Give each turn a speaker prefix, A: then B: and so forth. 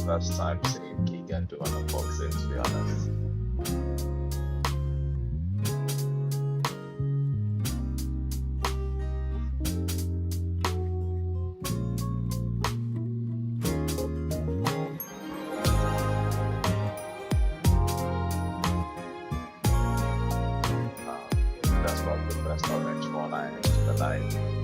A: first time seeing Kagan do an unboxing, to be honest. That's probably the best orange one I like.